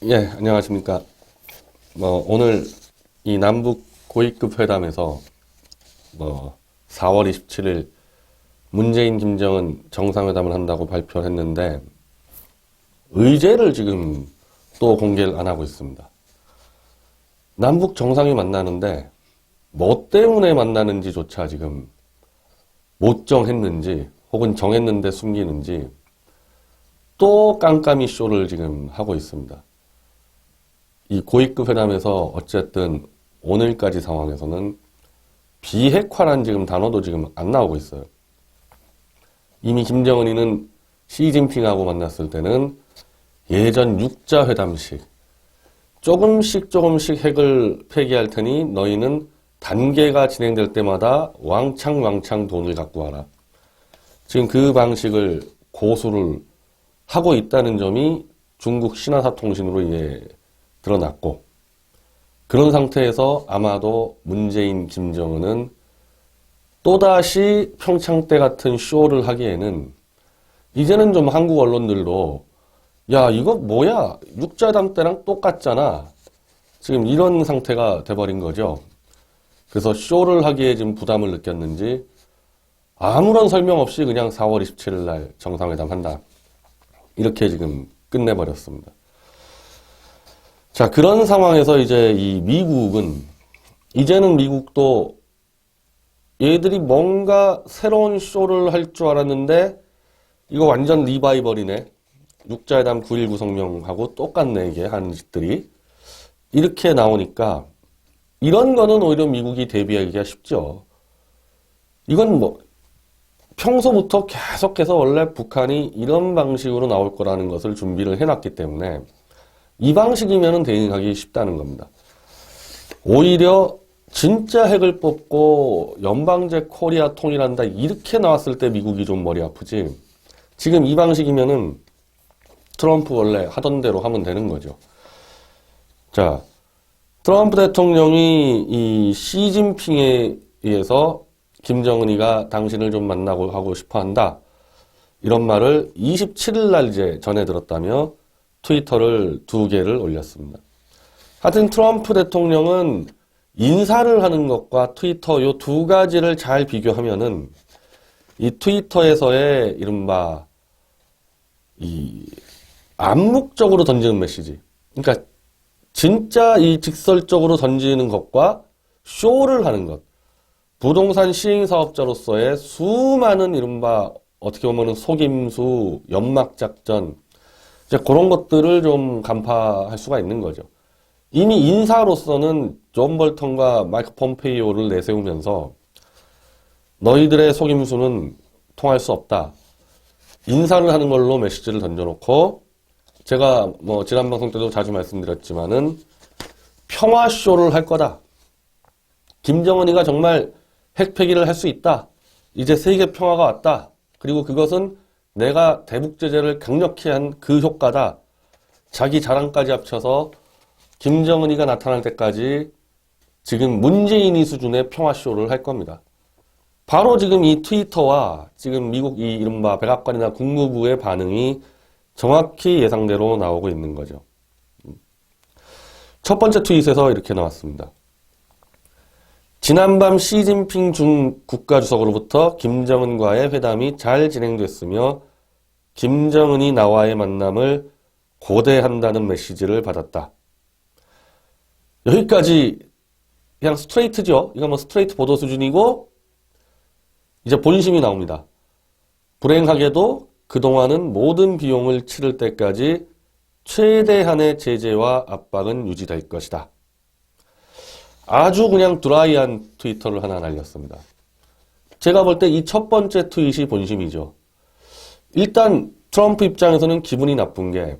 예, 안녕하십니까. 오늘 이 남북 고위급 회담에서 4월 27일 문재인, 김정은 정상회담을 한다고 발표를 했는데 의제를 지금 또 공개를 안 하고 있습니다. 남북 정상이 만나는데 뭐 때문에 만나는지조차 지금 못 정했는지 혹은 정했는데 숨기는지 또 깜깜이 쇼를 지금 하고 있습니다. 이 고위급 회담에서 어쨌든 오늘까지 상황에서는 비핵화란 지금 단어도 지금 안 나오고 있어요. 이미 김정은이는 시진핑하고 만났을 때는 예전 육자 회담식 조금씩 핵을 폐기할 테니 너희는 단계가 진행될 때마다 왕창 돈을 갖고 와라. 지금 그 방식을 고수를 하고 있다는 점이 중국 신화사통신으로 드러났고, 그런 상태에서 아마도 문재인, 김정은은 또다시 평창 때 같은 쇼를 하기에는 이제는 좀 한국 언론들도 야, 이거 뭐야? 육자회담 때랑 똑같잖아. 지금 이런 상태가 돼버린 거죠. 그래서 쇼를 하기에 지금 부담을 느꼈는지 아무런 설명 없이 그냥 4월 27일 날 정상회담 한다. 이렇게 지금 끝내버렸습니다. 자, 그런 상황에서 이제 이 미국은, 이제는 미국도 얘들이 뭔가 새로운 쇼를 할 줄 알았는데, 이거 완전 리바이벌이네. 육자회담 9.19 성명하고 똑같네, 이게 하는 짓들이. 이렇게 나오니까, 이런 거는 오히려 미국이 대비하기가 쉽죠. 이건 평소부터 계속해서 원래 북한이 이런 방식으로 나올 거라는 것을 준비를 해놨기 때문에, 이 방식이면 대응하기 쉽다는 겁니다. 오히려 진짜 핵을 뽑고 연방제 코리아 통일한다 이렇게 나왔을 때 미국이 좀 머리 아프지. 지금 이 방식이면은 트럼프 원래 하던 대로 하면 되는 거죠. 자, 트럼프 대통령이 이 시진핑에 의해서 김정은이가 당신을 좀 만나고 하고 싶어 한다. 이런 말을 27일 날 이제 전해 들었다며 트위터를 2개를 올렸습니다. 하여튼 트럼프 대통령은 인사를 하는 것과 트위터 요 2가지를 잘 비교하면은 이 트위터에서의 이른바 이 암묵적으로 던지는 메시지. 그러니까 진짜 이 직설적으로 던지는 것과 쇼를 하는 것. 부동산 시행사업자로서의 수많은 이른바 어떻게 보면은 속임수, 연막작전, 이제 그런 것들을 좀 간파할 수가 있는 거죠. 이미 인사로서는 존 볼턴과 마이크 폼페이오를 내세우면서 너희들의 속임수는 통할 수 없다. 인사를 하는 걸로 메시지를 던져놓고 제가 지난 방송 때도 자주 말씀드렸지만은 평화쇼를 할 거다. 김정은이가 정말 핵폐기를 할 수 있다. 이제 세계 평화가 왔다. 그리고 그것은 내가 대북 제재를 강력히 한 그 효과다. 자기 자랑까지 합쳐서 김정은이가 나타날 때까지 지금 문재인이 수준의 평화쇼를 할 겁니다. 바로 지금 이 트위터와 지금 미국 이 이른바 백악관이나 국무부의 반응이 정확히 예상대로 나오고 있는 거죠. 첫 번째 트윗에서 이렇게 나왔습니다. 지난밤 시진핑 중 국가주석으로부터 김정은과의 회담이 잘 진행됐으며 김정은이 나와의 만남을 고대한다는 메시지를 받았다. 여기까지 그냥 스트레이트죠. 이거 스트레이트 보도 수준이고 이제 본심이 나옵니다. 불행하게도 그동안은 모든 비용을 치를 때까지 최대한의 제재와 압박은 유지될 것이다. 아주 그냥 드라이한 트위터를 하나 날렸습니다. 제가 볼 때 이 첫 번째 트윗이 본심이죠. 일단 트럼프 입장에서는 기분이 나쁜 게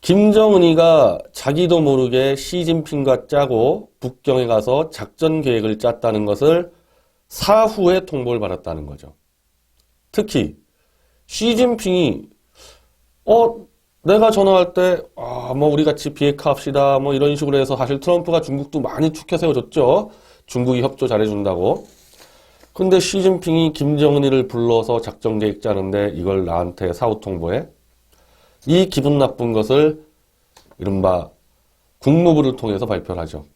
김정은이가 자기도 모르게 시진핑과 짜고 북경에 가서 작전 계획을 짰다는 것을 사후에 통보를 받았다는 거죠. 특히 시진핑이 내가 전화할 때 우리 같이 비핵화 합시다 이런 식으로 해서 사실 트럼프가 중국도 많이 축켜 세워줬죠. 중국이 협조 잘해준다고. 근데 시진핑이 김정은이를 불러서 작전 계획 짜는데 이걸 나한테 사후 통보해? 이 기분 나쁜 것을 이른바 국무부를 통해서 발표를 하죠.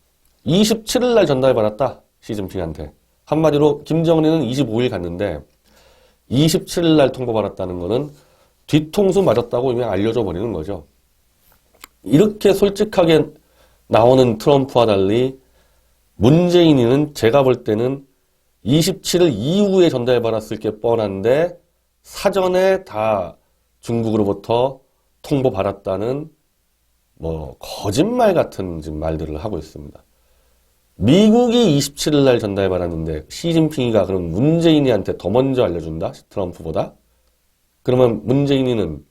27일 날 전달받았다. 시진핑한테. 한마디로 김정은이는 25일 갔는데 27일 날 통보받았다는 거는 뒤통수 맞았다고 이미 알려줘 버리는 거죠. 이렇게 솔직하게 나오는 트럼프와 달리 문재인이는 제가 볼 때는 27일 이후에 전달받았을 게 뻔한데 사전에 다 중국으로부터 통보받았다는 뭐 거짓말 같은 지금 말들을 하고 있습니다. 미국이 27일 날 전달받았는데 시진핑이가 그럼 문재인이한테 더 먼저 알려준다? 트럼프보다? 그러면 문재인이는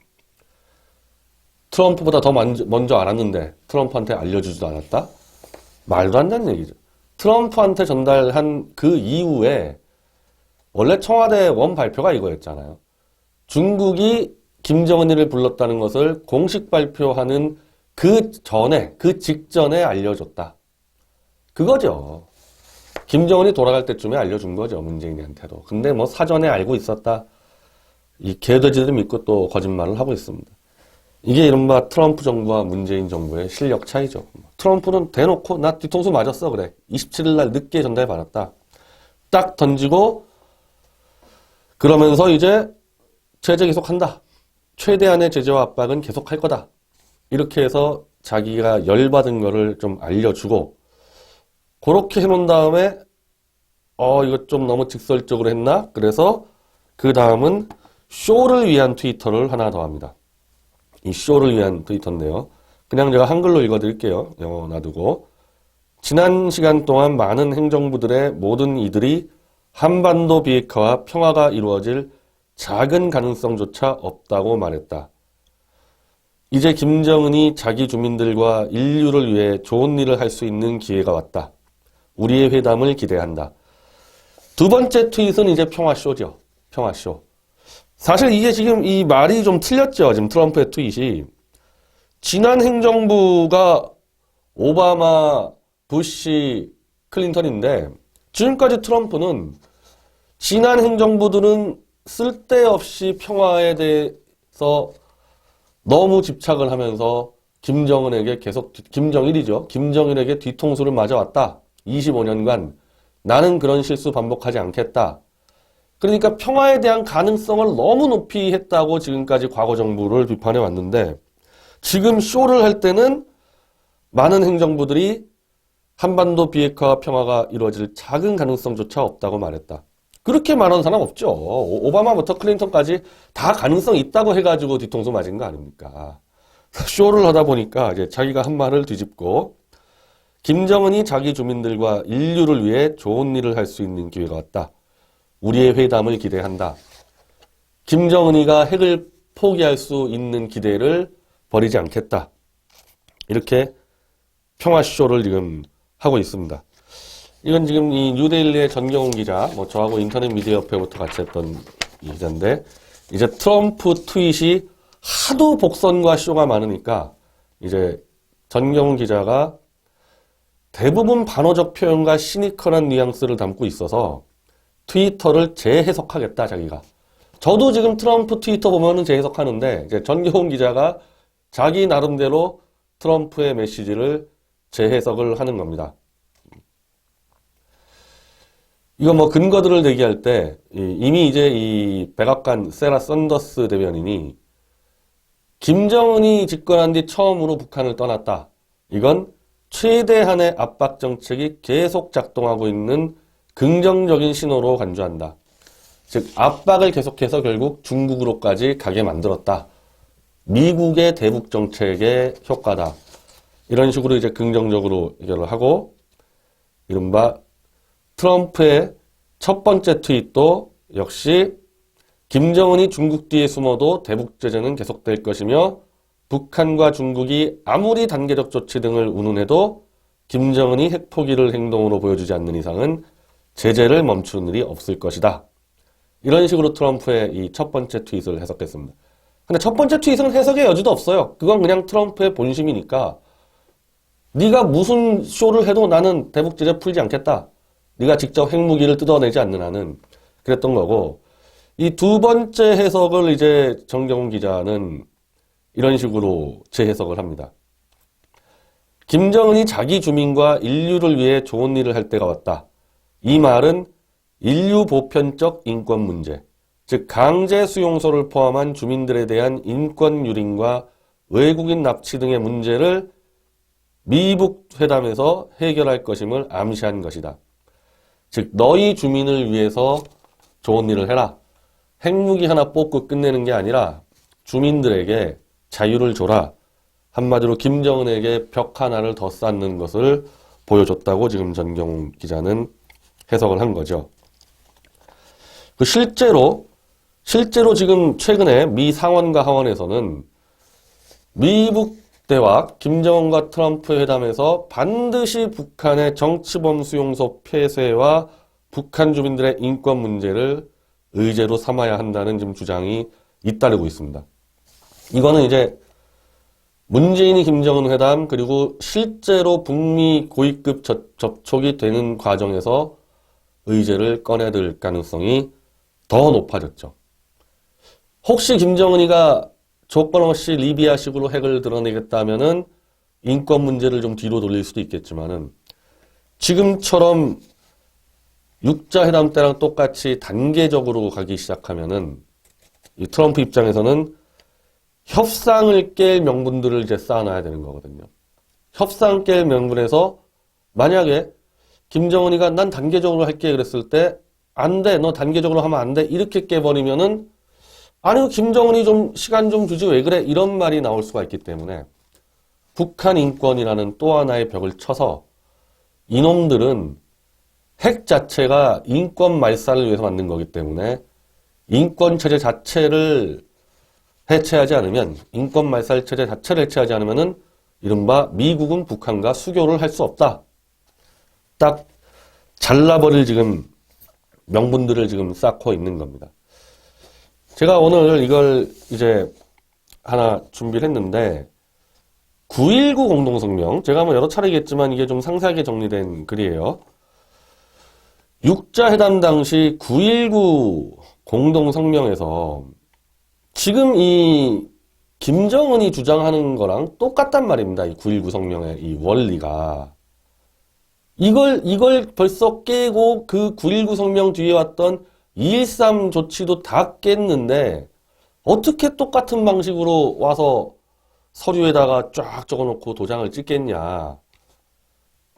트럼프보다 더 먼저 알았는데 트럼프한테 알려주지도 않았다? 말도 안 되는 얘기죠. 트럼프한테 전달한 그 이후에 원래 청와대 원 발표가 이거였잖아요. 중국이 김정은이를 불렀다는 것을 공식 발표하는 그 전에, 그 직전에 알려줬다. 그거죠. 김정은이 돌아갈 때쯤에 알려준 거죠. 문재인한테도. 근데 뭐 사전에 알고 있었다. 이 개돼지들 믿고 또 거짓말을 하고 있습니다. 이게 이른바 트럼프 정부와 문재인 정부의 실력 차이죠. 트럼프는 대놓고 나 뒤통수 맞았어 그래. 27일 날 늦게 전달받았다. 딱 던지고 그러면서 이제 제재 계속한다. 최대한의 제재와 압박은 계속할 거다. 이렇게 해서 자기가 열받은 거를 좀 알려주고 그렇게 해놓은 다음에 이거 좀 너무 직설적으로 했나? 그래서 그 다음은 쇼를 위한 트위터를 하나 더 합니다. 이 쇼를 위한 트위터인데요. 그냥 제가 한글로 읽어드릴게요. 영어 놔두고. 지난 시간 동안 많은 행정부들의 모든 이들이 한반도 비핵화와 평화가 이루어질 작은 가능성조차 없다고 말했다. 이제 김정은이 자기 주민들과 인류를 위해 좋은 일을 할 수 있는 기회가 왔다. 우리의 회담을 기대한다. 두 번째 트윗은 이제 평화쇼죠. 평화쇼. 사실 이게 지금 이 말이 좀 틀렸죠. 지금 트럼프의 트윗이. 지난 행정부가 오바마, 부시, 클린턴인데 지금까지 트럼프는 지난 행정부들은 쓸데없이 평화에 대해서 너무 집착을 하면서 김정은에게 계속, 김정일이죠. 김정일에게 뒤통수를 맞아왔다. 25년간 나는 그런 실수 반복하지 않겠다. 그러니까 평화에 대한 가능성을 너무 높이 했다고 지금까지 과거 정부를 비판해 왔는데 지금 쇼를 할 때는 많은 행정부들이 한반도 비핵화와 평화가 이루어질 작은 가능성조차 없다고 말했다. 그렇게 말하는 사람 없죠. 오바마부터 클린턴까지 다 가능성 있다고 해가지고 뒤통수 맞은 거 아닙니까? 쇼를 하다 보니까 이제 자기가 한 말을 뒤집고 김정은이 자기 주민들과 인류를 위해 좋은 일을 할 수 있는 기회가 왔다. 우리의 회담을 기대한다. 김정은이가 핵을 포기할 수 있는 기대를 버리지 않겠다. 이렇게 평화쇼를 지금 하고 있습니다. 이건 지금 이 뉴데일리의 전경훈 기자, 뭐 저하고 인터넷 미디어 협회부터 같이 했던 이 기자인데, 이제 트럼프 트윗이 하도 복선과 쇼가 많으니까, 이제 전경훈 기자가 대부분 반어적 표현과 시니컬한 뉘앙스를 담고 있어서 트위터를 재해석하겠다, 자기가. 저도 지금 트럼프 트위터 보면은 재해석하는데, 이제 전경훈 기자가 자기 나름대로 트럼프의 메시지를 재해석을 하는 겁니다. 이거 뭐 근거들을 대기할 때 이미 이제 이 백악관 세라 썬더스 대변인이 김정은이 집권한 뒤 처음으로 북한을 떠났다. 이건 최대한의 압박 정책이 계속 작동하고 있는 긍정적인 신호로 간주한다. 즉 압박을 계속해서 결국 중국으로까지 가게 만들었다. 미국의 대북 정책의 효과다. 이런 식으로 이제 긍정적으로 얘기를 하고 이른바 트럼프의 첫 번째 트윗도 역시 김정은이 중국 뒤에 숨어도 대북 제재는 계속될 것이며 북한과 중국이 아무리 단계적 조치 등을 운운해도 김정은이 핵포기를 행동으로 보여주지 않는 이상은 제재를 멈추는 일이 없을 것이다. 이런 식으로 트럼프의 이 첫 번째 트윗을 해석했습니다. 근데 첫 번째 트윗은 해석의 여지도 없어요. 그건 그냥 트럼프의 본심이니까 네가 무슨 쇼를 해도 나는 대북 제재 풀지 않겠다. 네가 직접 핵무기를 뜯어내지 않는 한은 그랬던 거고 이 두 번째 해석을 이제 정경훈 기자는 이런 식으로 재해석을 합니다. 김정은이 자기 주민과 인류를 위해 좋은 일을 할 때가 왔다. 이 말은 인류 보편적 인권 문제, 즉 강제 수용소를 포함한 주민들에 대한 인권 유린과 외국인 납치 등의 문제를 미북 회담에서 해결할 것임을 암시한 것이다. 즉 너희 주민을 위해서 좋은 일을 해라. 핵무기 하나 뽑고 끝내는 게 아니라 주민들에게 자유를 줘라. 한마디로 김정은에게 벽 하나를 더 쌓는 것을 보여줬다고 지금 전경훈 기자는 해석을 한 거죠. 실제로 지금 최근에 미 상원과 하원에서는 미북 대화 김정은과 트럼프 회담에서 반드시 북한의 정치범 수용소 폐쇄와 북한 주민들의 인권 문제를 의제로 삼아야 한다는 지금 주장이 잇따르고 있습니다. 이거는 이제 문재인이 김정은 회담 그리고 실제로 북미 고위급 접촉이 되는 과정에서 의제를 꺼내들 가능성이 더 높아졌죠. 혹시 김정은이가 조건 없이 리비아식으로 핵을 드러내겠다면은 인권 문제를 좀 뒤로 돌릴 수도 있겠지만은 지금처럼 육자회담 때랑 똑같이 단계적으로 가기 시작하면은 이 트럼프 입장에서는 협상을 깰 명분들을 이제 쌓아놔야 되는 거거든요. 협상 깰 명분에서 만약에 김정은이가 난 단계적으로 할게 그랬을 때 안 돼, 너 단계적으로 하면 안 돼 이렇게 깨버리면은 아니 김정은이 좀 시간 좀 주지 왜 그래 이런 말이 나올 수가 있기 때문에 북한 인권이라는 또 하나의 벽을 쳐서 이놈들은 핵 자체가 인권 말살을 위해서 만든 거기 때문에 인권 체제 자체를 해체하지 않으면 인권 말살 체제 자체를 해체하지 않으면은 이른바 미국은 북한과 수교를 할 수 없다. 딱 잘라버릴 지금 명분들을 지금 쌓고 있는 겁니다. 제가 오늘 이걸 이제 하나 준비를 했는데 9.19 공동성명 제가 뭐 여러 차례 얘기했지만 이게 좀 상세하게 정리된 글이에요. 육자회담 당시 9.19 공동성명에서 지금 이 김정은이 주장하는 거랑 똑같단 말입니다. 이 9.19 성명의 이 원리가. 이걸 벌써 깨고 그 9.19 성명 뒤에 왔던 2.13 조치도 다 깼는데 어떻게 똑같은 방식으로 와서 서류에다가 쫙 적어놓고 도장을 찍겠냐.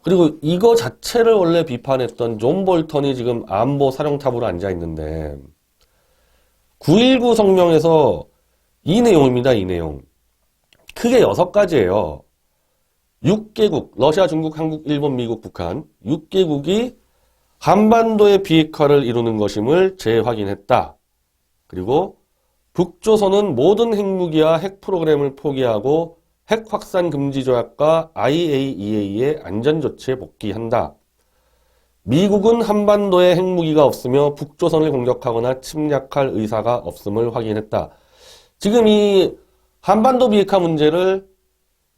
그리고 이거 자체를 원래 비판했던 존 볼턴이 지금 안보 사령탑으로 앉아있는데 9.19 성명에서 이 내용입니다. 이 내용. 크게 6가지예요. 6개국, 러시아, 중국, 한국, 일본, 미국, 북한 6개국이 한반도의 비핵화를 이루는 것임을 재확인했다. 그리고 북조선은 모든 핵무기와 핵 프로그램을 포기하고 핵 확산 금지 조약과 IAEA의 안전조치에 복귀한다. 미국은 한반도에 핵무기가 없으며 북조선을 공격하거나 침략할 의사가 없음을 확인했다. 지금 이 한반도 비핵화 문제를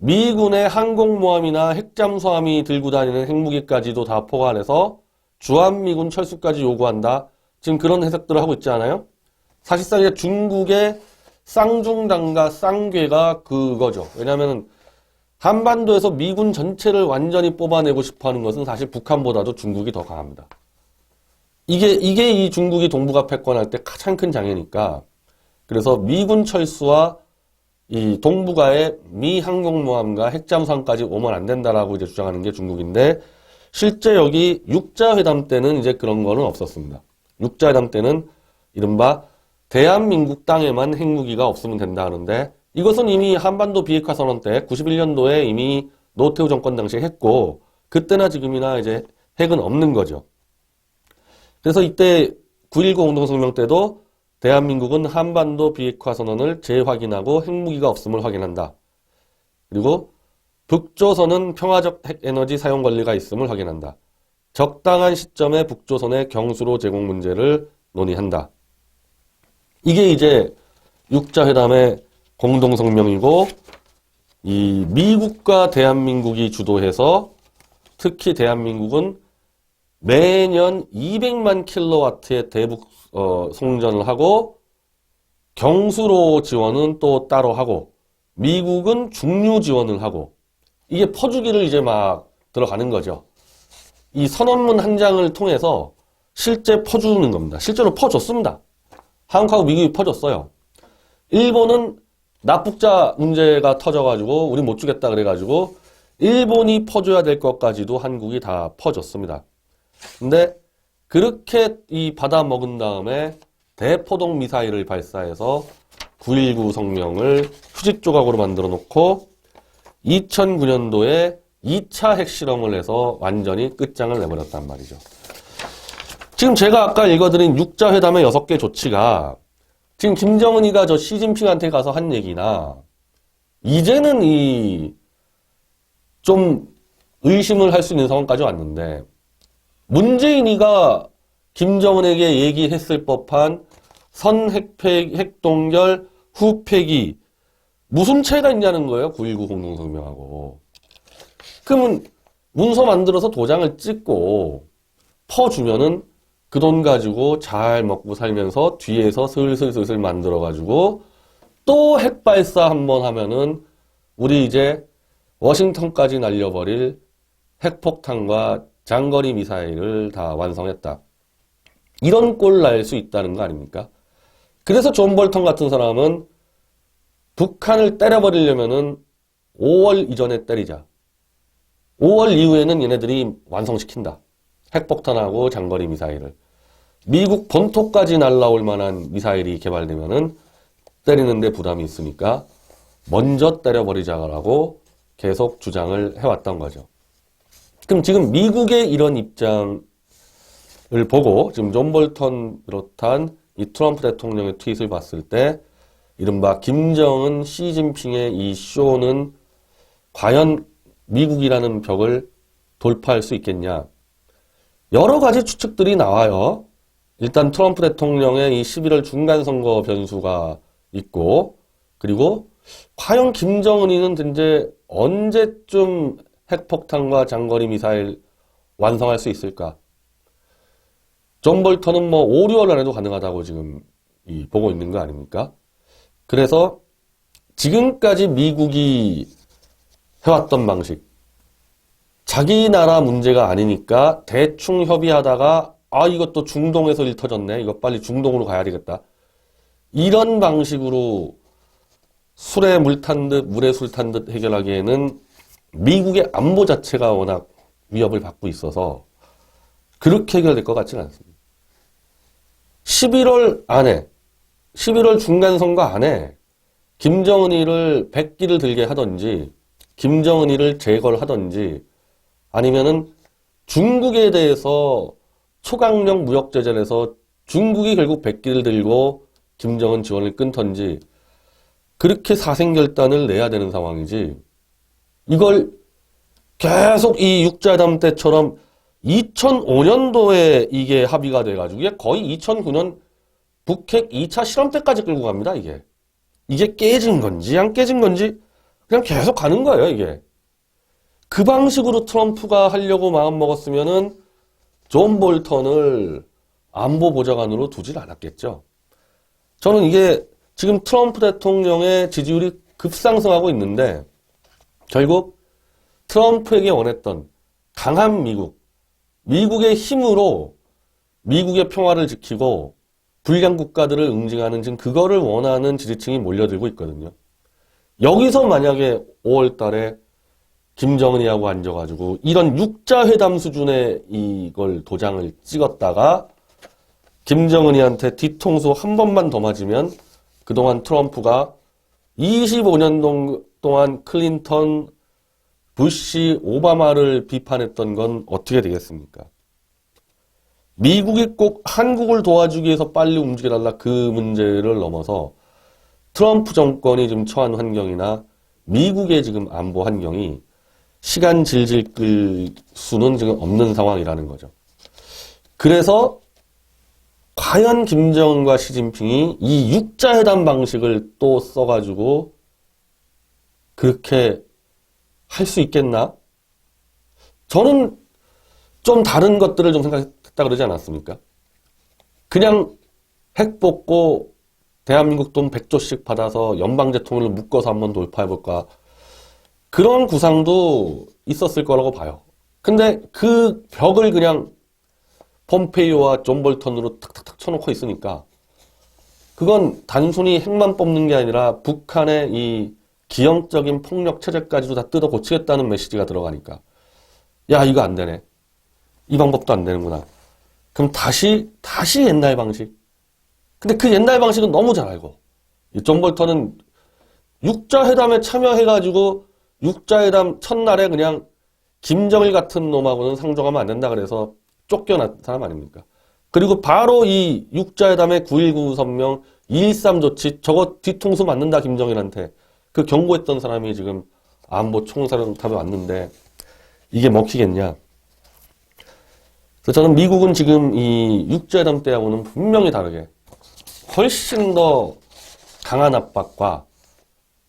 미군의 항공모함이나 핵잠수함이 들고 다니는 핵무기까지도 다 포괄해서 주한미군 철수까지 요구한다. 지금 그런 해석들을 하고 있지 않아요? 사실상 이제 중국의 쌍중당과 쌍괴가 그거죠. 왜냐하면 한반도에서 미군 전체를 완전히 뽑아내고 싶어하는 것은 사실 북한보다도 중국이 더 강합니다. 이게 이 중국이 동북아 패권할 때 가장 큰 장애니까 그래서 미군 철수와 이 동북아의 미 항공모함과 핵잠수함까지 오면 안 된다라고 이제 주장하는 게 중국인데 실제 여기 육자회담 때는 이제 그런 거는 없었습니다. 육자회담 때는 이른바 대한민국 땅에만 핵무기가 없으면 된다 하는데 이것은 이미 한반도 비핵화 선언 때 91년도에 이미 노태우 정권 당시에 했고 그때나 지금이나 이제 핵은 없는 거죠. 그래서 이때 9.19 공동성명 때도 대한민국은 한반도 비핵화 선언을 재확인하고 핵무기가 없음을 확인한다. 그리고 북조선은 평화적 핵에너지 사용 권리가 있음을 확인한다. 적당한 시점에 북조선의 경수로 제공 문제를 논의한다. 이게 이제 육자회담의 공동성명이고 이 미국과 대한민국이 주도해서 특히 대한민국은 매년 200만 킬로와트의 대북 송전을 하고 경수로 지원은 또 따로 하고 미국은 중류 지원을 하고 이게 퍼주기를 이제 막 들어가는 거죠. 이 선언문 한 장을 통해서 실제 퍼주는 겁니다. 실제로 퍼줬습니다. 한국하고 미국이 퍼줬어요. 일본은 납북자 문제가 터져가지고 우리 못 주겠다 그래가지고 일본이 퍼줘야 될 것까지도 한국이 다 퍼줬습니다. 근데 그렇게 이 받아 먹은 다음에 대포동 미사일을 발사해서 9.19 성명을 휴직 조각으로 만들어 놓고 2009년도에 2차 핵실험을 해서 완전히 끝장을 내버렸단 말이죠. 지금 제가 아까 읽어드린 6자 회담의 6개 조치가 지금 김정은이가 저 시진핑한테 가서 한 얘기나 이제는 이 좀 의심을 할 수 있는 상황까지 왔는데 문재인이가 김정은에게 얘기했을 법한 핵동결 후 폐기 무슨 차이가 있냐는 거예요. 9.19 공동성명하고. 그러면 문서 만들어서 도장을 찍고 퍼주면은 그 돈 가지고 잘 먹고 살면서 뒤에서 슬슬 만들어가지고 또 핵발사 한번 하면은 우리 이제 워싱턴까지 날려버릴 핵폭탄과 장거리 미사일을 다 완성했다. 이런 꼴 날 수 있다는 거 아닙니까? 그래서 존 볼턴 같은 사람은 북한을 때려버리려면은 5월 이전에 때리자. 5월 이후에는 얘네들이 완성시킨다. 핵폭탄하고 장거리 미사일을. 미국 본토까지 날라올 만한 미사일이 개발되면은 때리는데 부담이 있으니까 먼저 때려버리자라고 계속 주장을 해왔던 거죠. 그럼 지금 미국의 이런 입장을 보고 지금 존 볼턴 비롯한 이 트럼프 대통령의 트윗을 봤을 때 이른바 김정은, 시진핑의 이 쇼는 과연 미국이라는 벽을 돌파할 수 있겠냐. 여러 가지 추측들이 나와요. 일단 트럼프 대통령의 이 11월 중간선거 변수가 있고 그리고 과연 김정은이는 이제 언제쯤 핵폭탄과 장거리 미사일 완성할 수 있을까? 존 볼턴은 뭐 5, 6월 안에도 가능하다고 지금 보고 있는 거 아닙니까? 그래서 지금까지 미국이 해왔던 방식, 자기 나라 문제가 아니니까 대충 협의하다가 이것도 중동에서 일 터졌네. 이거 빨리 중동으로 가야 되겠다. 이런 방식으로 술에 물 탄 듯 물에 술 탄 듯 해결하기에는 미국의 안보 자체가 워낙 위협을 받고 있어서 그렇게 해결될 것 같지는 않습니다. 11월 안에 11월 중간선거 안에 김정은이를 백기를 들게 하든지 김정은이를 제거를 하든지 아니면은 중국에 대해서 초강력 무역 제재를 해서 중국이 결국 백기를 들고 김정은 지원을 끊던지 그렇게 사생결단을 내야 되는 상황이지 이걸 계속 이 육자회담 때처럼 2005년도에 이게 합의가 돼가지고 이게 거의 2009년 북핵 2차 실험 때까지 끌고 갑니다. 이게 깨진 건지 안 깨진 건지 그냥 계속 가는 거예요. 이게 그 방식으로 트럼프가 하려고 마음 먹었으면은 존 볼턴을 안보보좌관으로 두질 않았겠죠. 저는 이게 지금 트럼프 대통령의 지지율이 급상승하고 있는데 결국 트럼프에게 원했던 강한 미국의 힘으로 미국의 평화를 지키고 불량 국가들을 응징하는 지금 그거를 원하는 지지층이 몰려들고 있거든요. 여기서 만약에 5월 달에 김정은이하고 앉아가지고 이런 육자회담 수준의 이걸 도장을 찍었다가 김정은이한테 뒤통수 한 번만 더 맞으면 그동안 트럼프가 25년 동안 클린턴, 부시, 오바마를 비판했던 건 어떻게 되겠습니까? 미국이 꼭 한국을 도와주기 위해서 빨리 움직여달라 그 문제를 넘어서 트럼프 정권이 지금 처한 환경이나 미국의 지금 안보 환경이 시간 질질 끌 수는 지금 없는 상황이라는 거죠. 그래서 과연 김정은과 시진핑이 이 육자회담 방식을 또 써가지고 그렇게 할 수 있겠나? 저는 좀 다른 것들을 좀 생각했다 그러지 않았습니까? 그냥 핵 뽑고 대한민국 돈 100조씩 받아서 연방제통을 묶어서 한번 돌파해볼까? 그런 구상도 있었을 거라고 봐요. 근데 그 벽을 그냥 폼페이오와 존 볼턴으로 탁탁탁 쳐놓고 있으니까 그건 단순히 핵만 뽑는 게 아니라 북한의 이 기형적인 폭력 체제까지도 다 뜯어 고치겠다는 메시지가 들어가니까 야, 이거 안 되네. 이 방법도 안 되는구나. 그럼 다시 옛날 방식. 근데 그 옛날 방식은 너무 잘 알고 존 볼턴은 육자회담에 참여해가지고 육자회담 첫날에 그냥 김정일 같은 놈하고는 상종하면 안 된다 그래서 쫓겨난 사람 아닙니까? 그리고 바로 이 육자회담의 9.19 선명, 2.13 조치 저거 뒤통수 맞는다 김정일한테 그 경고했던 사람이 지금 안보 총사령탑에 왔는데 이게 먹히겠냐? 그래서 저는 미국은 지금 이 육자회담 때하고는 분명히 다르게 훨씬 더 강한 압박과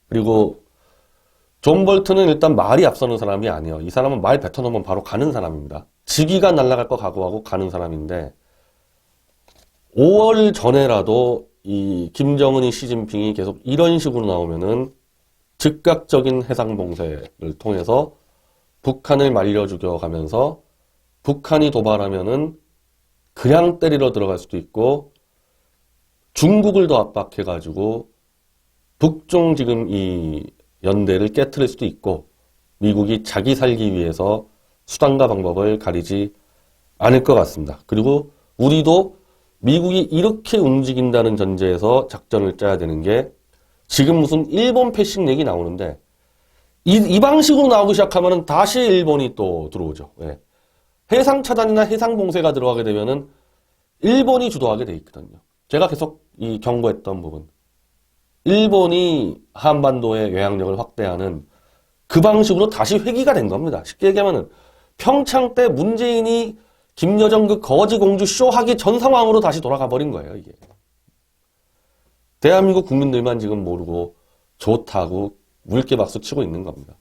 그리고 존 볼튼은 일단 말이 앞서는 사람이 아니에요. 이 사람은 말 뱉어놓으면 바로 가는 사람입니다. 직위가 날아갈 거 각오하고 가는 사람인데 5월 전에라도 이 김정은이 시진핑이 계속 이런 식으로 나오면은 즉각적인 해상봉쇄를 통해서 북한을 말려 죽여가면서 북한이 도발하면은 그냥 때리러 들어갈 수도 있고 중국을 더 압박해가지고 북중 지금 이 연대를 깨트릴 수도 있고 미국이 자기 살기 위해서 수단과 방법을 가리지 않을 것 같습니다. 그리고 우리도 미국이 이렇게 움직인다는 전제에서 작전을 짜야 되는 게 지금 무슨 일본 패싱 얘기 나오는데 이 방식으로 나오기 시작하면 다시 일본이 또 들어오죠. 예. 해상 차단이나 해상 봉쇄가 들어가게 되면은 일본이 주도하게 돼 있거든요. 제가 계속 이 경고했던 부분. 일본이 한반도의 영향력을 확대하는 그 방식으로 다시 회귀가 된 겁니다. 쉽게 얘기하면은 평창 때 문재인이 김여정 그 거지 공주 쇼 하기 전 상황으로 다시 돌아가 버린 거예요, 이게. 대한민국 국민들만 지금 모르고 좋다고 물개 박수 치고 있는 겁니다.